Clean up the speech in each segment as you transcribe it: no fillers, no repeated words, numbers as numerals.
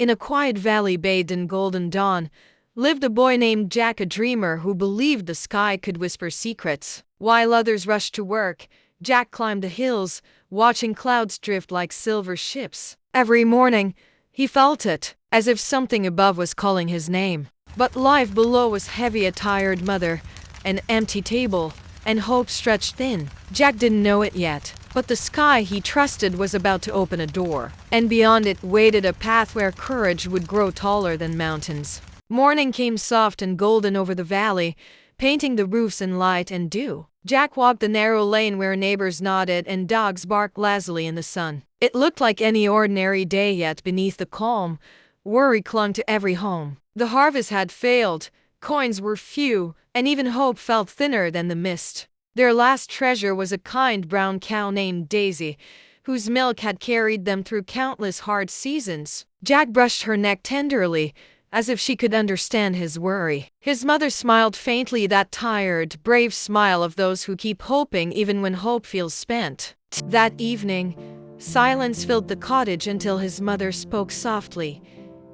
In a quiet valley bathed in golden dawn, lived a boy named Jack, a dreamer who believed the sky could whisper secrets. While others rushed to work, Jack climbed the hills, watching clouds drift like silver ships. Every morning, he felt it, as if something above was calling his name. But life below was heavy: a tired mother, an empty table, and hope stretched thin. Jack didn't know it yet, but the sky he trusted was about to open a door, and beyond it waited a path where courage would grow taller than mountains. Morning came soft and golden over the valley, painting the roofs in light and dew. Jack walked the narrow lane where neighbors nodded and dogs barked lazily in the sun. It looked like any ordinary day, yet beneath the calm, worry clung to every home. The harvest had failed, coins were few, and even hope felt thinner than the mist. Their last treasure was a kind brown cow named Daisy, whose milk had carried them through countless hard seasons. Jack brushed her neck tenderly, as if she could understand his worry. His mother smiled faintly, that tired, brave smile of those who keep hoping even when hope feels spent. That evening, silence filled the cottage until his mother spoke softly.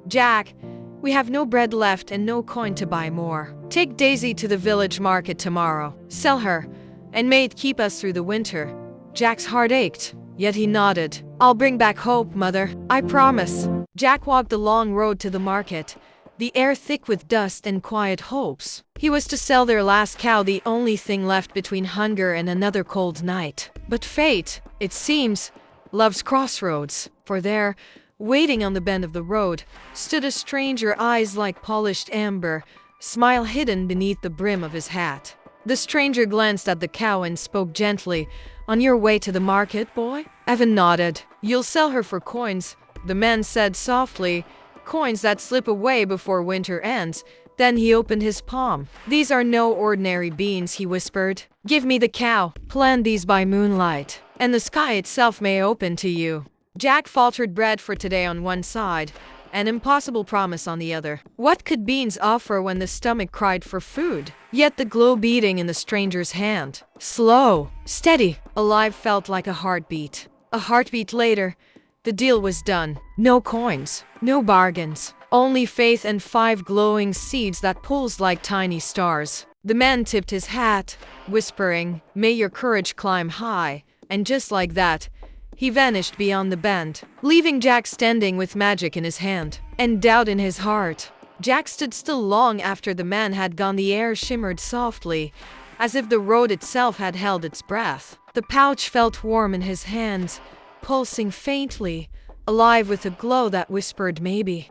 "Jack, we have no bread left and no coin to buy more. Take Daisy to the village market tomorrow. Sell her, and may it keep us through the winter." Jack's heart ached, yet he nodded. "I'll bring back hope, Mother. I promise." Jack walked the long road to the market, the air thick with dust and quiet hopes. He was to sell their last cow, the only thing left between hunger and another cold night. But fate, it seems, loves crossroads, for there, waiting on the bend of the road, stood a stranger, eyes like polished amber, smile hidden beneath the brim of his hat. The stranger glanced at the cow and spoke gently. "On your way to the market, boy?" Evan nodded. "You'll sell her for coins," the man said softly. "Coins that slip away before winter ends." Then he opened his palm. "These are no ordinary beans," he whispered. "Give me the cow. Plant these by moonlight, and the sky itself may open to you." Jack faltered. Bread for today on one side, an impossible promise on the other. What could beans offer when the stomach cried for food? Yet the glow beating in the stranger's hand, slow, steady, alive, felt like a heartbeat. A heartbeat later, the deal was done. No coins, no bargains, only faith and 5 glowing seeds that pulsed like tiny stars. The man tipped his hat, whispering, "May your courage climb high," and just like that, he vanished beyond the bend, leaving Jack standing with magic in his hand and doubt in his heart. Jack stood still long after the man had gone. The air shimmered softly, as if the road itself had held its breath. The pouch felt warm in his hands, pulsing faintly, alive with a glow that whispered, maybe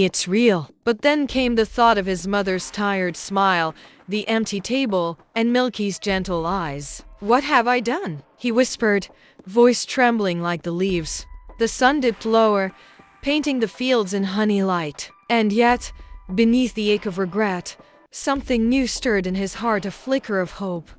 it's real. But then came the thought of his mother's tired smile, the empty table, and Milky's gentle eyes. "What have I done?" he whispered, voice trembling like the leaves. The sun dipped lower, painting the fields in honey light. And yet, beneath the ache of regret, something new stirred in his heart, a flicker of hope.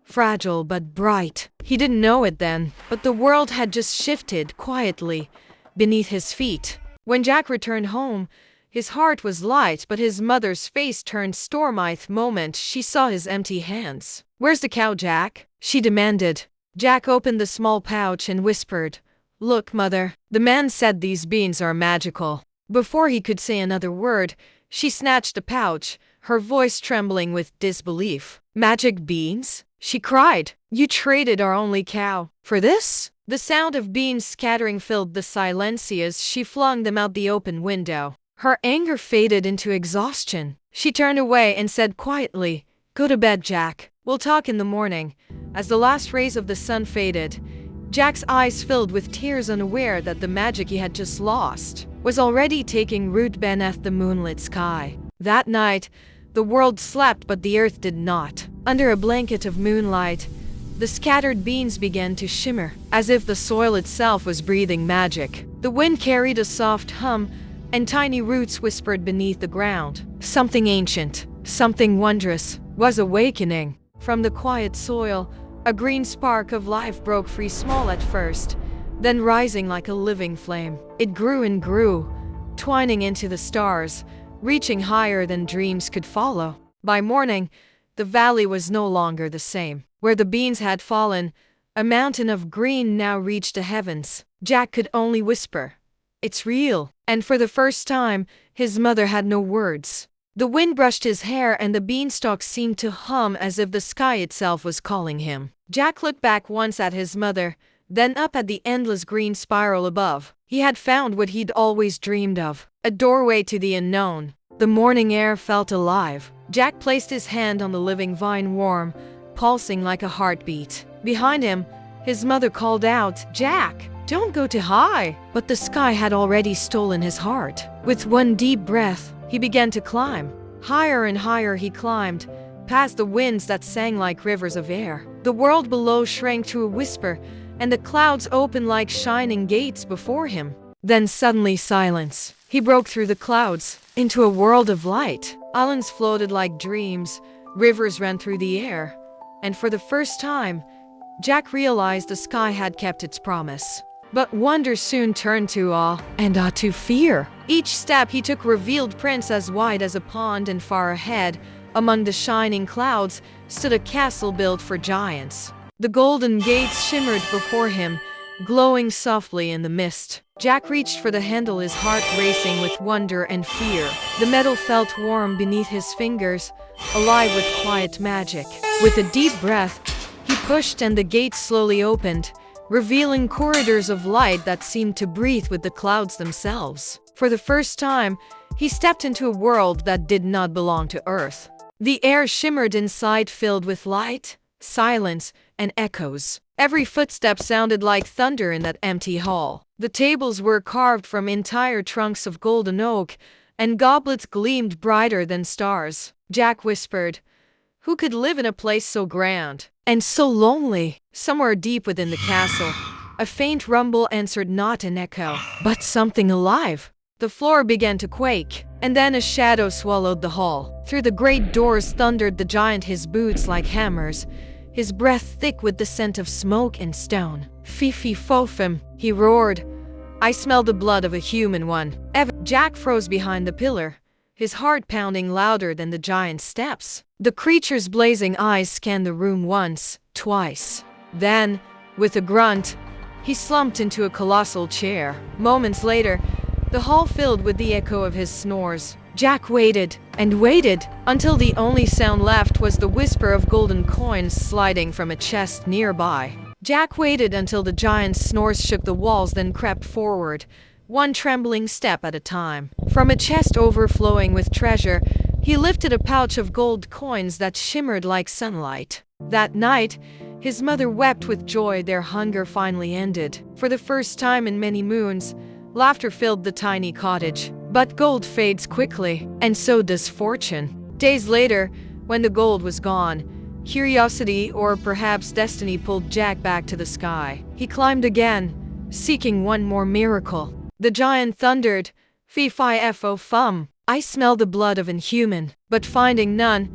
Fragile but bright. He didn't know it then, but the world had just shifted quietly beneath his feet. When Jack returned home, his heart was light, but his mother's face turned stormy the moment she saw his empty hands. "Where's the cow, Jack?" she demanded. Jack opened the small pouch and whispered, "Look, Mother." The man said, "These beans are magical." Before he could say another word, she snatched the pouch, her voice trembling with disbelief. "Magic beans?" she cried. "You traded our only cow for this?" The sound of beans scattering filled the silence as she flung them out the open window. Her anger faded into exhaustion. She turned away and said quietly, "Go to bed, Jack. We'll talk in the morning." As the last rays of the sun faded, Jack's eyes filled with tears, unaware that the magic he had just lost was already taking root beneath the moonlit sky. That night, the world slept, but the earth did not. Under a blanket of moonlight, the scattered beans began to shimmer, as if the soil itself was breathing magic. The wind carried a soft hum, and tiny roots whispered beneath the ground. Something ancient, something wondrous, was awakening. From the quiet soil, a green spark of life broke free, small at first, then rising like a living flame. It grew and grew, twining into the stars, reaching higher than dreams could follow. By morning, the valley was no longer the same. Where the beans had fallen, a mountain of green now reached the heavens. Jack could only whisper, "It's real." And for the first time, his mother had no words. The wind brushed his hair and the beanstalk seemed to hum as if the sky itself was calling him. Jack looked back once at his mother, then up at the endless green spiral above. He had found what he'd always dreamed of, a doorway to the unknown. The morning air felt alive. Jack placed his hand on the living vine, warm, pulsing like a heartbeat. Behind him, his mother called out, "Jack, don't go too high." But the sky had already stolen his heart. With one deep breath, he began to climb. Higher and higher he climbed, past the winds that sang like rivers of air. The world below shrank to a whisper, and the clouds opened like shining gates before him. Then suddenly silence. He broke through the clouds, into a world of light. Islands floated like dreams, rivers ran through the air, and for the first time, Jack realized the sky had kept its promise. But wonder soon turned to awe, and awe to fear. Each step he took revealed prints as wide as a pond, and far ahead, among the shining clouds, stood a castle built for giants. The golden gates shimmered before him, glowing softly in the mist. Jack reached for the handle, his heart racing with wonder and fear. The metal felt warm beneath his fingers, alive with quiet magic. With a deep breath, he pushed and the gates slowly opened, revealing corridors of light that seemed to breathe with the clouds themselves. For the first time, he stepped into a world that did not belong to Earth. The air shimmered inside, filled with light, silence, and echoes. Every footstep sounded like thunder in that empty hall. The tables were carved from entire trunks of golden oak, and goblets gleamed brighter than stars. Jack whispered, "Who could live in a place so grand and so lonely?" Somewhere deep within the castle, a faint rumble answered not an echo, but something alive. The floor began to quake, and then a shadow swallowed the hall. Through the great doors thundered the giant, his boots like hammers, his breath thick with the scent of smoke and stone. "Fifi Fofim," he roared. "I smell the blood of a human one." Jack froze behind the pillar, his heart pounding louder than the giant's steps. The creature's blazing eyes scanned the room once, twice. Then, with a grunt, he slumped into a colossal chair. Moments later, the hall filled with the echo of his snores. Jack waited and waited until the only sound left was the whisper of golden coins sliding from a chest nearby. Jack waited until the giant's snores shook the walls, then crept forward, one trembling step at a time. From a chest overflowing with treasure, he lifted a pouch of gold coins that shimmered like sunlight. That night, his mother wept with joy. Their hunger finally ended. For the first time in many moons, laughter filled the tiny cottage. But gold fades quickly, and so does fortune. Days later, when the gold was gone, curiosity, or perhaps destiny, pulled Jack back to the sky. He climbed again, seeking one more miracle. The giant thundered, "Fee-fi-fo-fum, I smell the blood of an human." But finding none,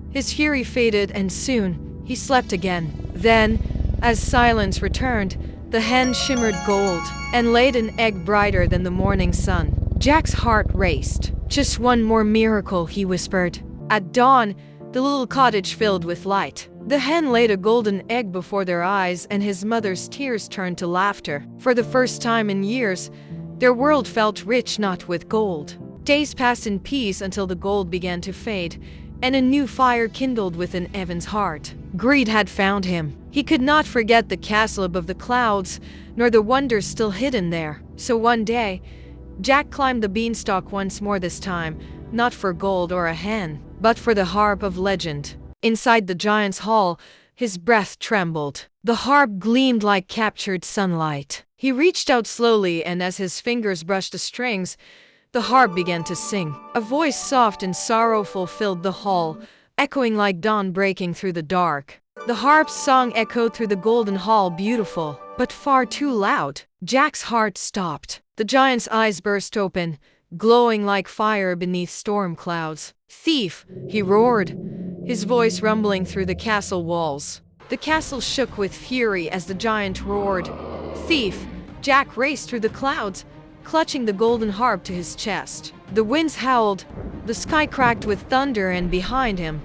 his fury faded, and soon he slept again. Then, as silence returned, the hen shimmered gold and laid an egg brighter than the morning sun. Jack's heart raced. "Just one more miracle," he whispered. At dawn, the little cottage filled with light. The hen laid a golden egg before their eyes, and his mother's tears turned to laughter. For the first time in years, their world felt rich, not with gold. Days passed in peace until the gold began to fade, and a new fire kindled within Evan's heart. Greed had found him. He could not forget the castle above the clouds, nor the wonders still hidden there. So one day, Jack climbed the beanstalk once more, this time, not for gold or a hen, but for the harp of legend. Inside the giant's hall, his breath trembled. The harp gleamed like captured sunlight. He reached out slowly, and as his fingers brushed the strings, the harp began to sing. A voice soft and sorrowful filled the hall, echoing like dawn breaking through the dark. The harp's song echoed through the golden hall, beautiful, but far too loud. Jack's heart stopped. The giant's eyes burst open, glowing like fire beneath storm clouds. "Thief!" he roared, his voice rumbling through the castle walls. The castle shook with fury as the giant roared. "Thief!" Jack raced through the clouds, clutching the golden harp to his chest. The winds howled, the sky cracked with thunder, and behind him,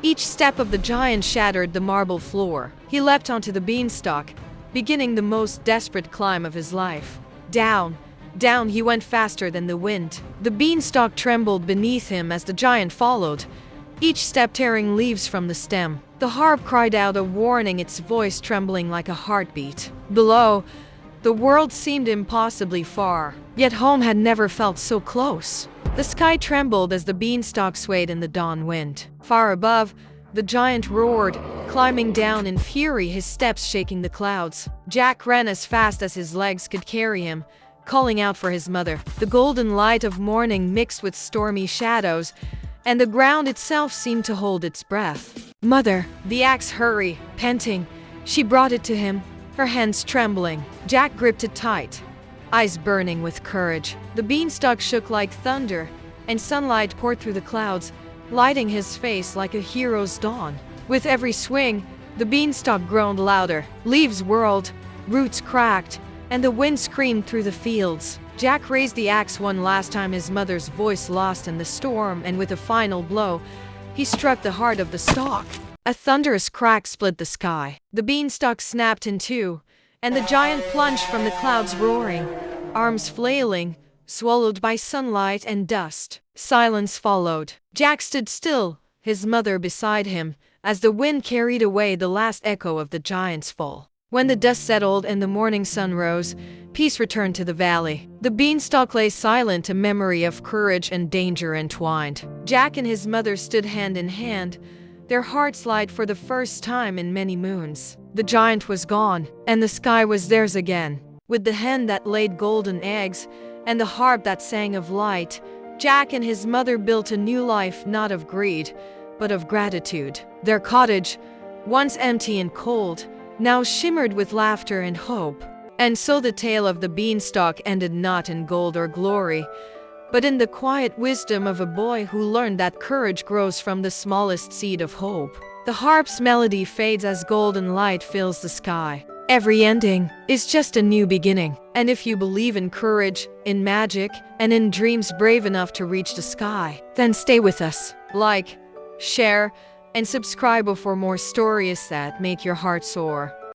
each step of the giant shattered the marble floor. He leapt onto the beanstalk, beginning the most desperate climb of his life. Down, Down he went faster than the wind. The beanstalk trembled beneath him as the giant followed, each step tearing leaves from the stem. The harp cried out a warning, its voice trembling like a heartbeat. Below, the world seemed impossibly far, yet home had never felt so close. The sky trembled as the beanstalk swayed in the dawn wind. Far above, the giant roared, climbing down in fury, his steps shaking the clouds. Jack ran as fast as his legs could carry him, calling out for his mother. The golden light of morning mixed with stormy shadows, and the ground itself seemed to hold its breath. "Mother!" The axe hurried, panting. She brought it to him, her hands trembling. Jack gripped it tight, eyes burning with courage. The beanstalk shook like thunder, and sunlight poured through the clouds, lighting his face like a hero's dawn. With every swing, the beanstalk groaned louder. Leaves whirled, roots cracked, and the wind screamed through the fields. Jack raised the axe one last time, his mother's voice lost in the storm, and with a final blow, he struck the heart of the stalk. A thunderous crack split the sky. The beanstalk snapped in two, and the giant plunged from the clouds roaring, arms flailing, swallowed by sunlight and dust. Silence followed. Jack stood still, his mother beside him, as the wind carried away the last echo of the giant's fall. When the dust settled and the morning sun rose, peace returned to the valley. The beanstalk lay silent, a memory of courage and danger entwined. Jack and his mother stood hand in hand, their hearts light for the first time in many moons. The giant was gone, and the sky was theirs again. With the hen that laid golden eggs and the harp that sang of light, Jack and his mother built a new life, not of greed, but of gratitude. Their cottage, once empty and cold, now shimmered with laughter and hope. And so the tale of the beanstalk ended not in gold or glory, but in the quiet wisdom of a boy who learned that courage grows from the smallest seed of hope. The harp's melody fades as golden light fills the sky. Every ending is just a new beginning. And if you believe in courage, in magic, and in dreams brave enough to reach the sky, then stay with us. Like, share, and subscribe for more stories that make your heart soar.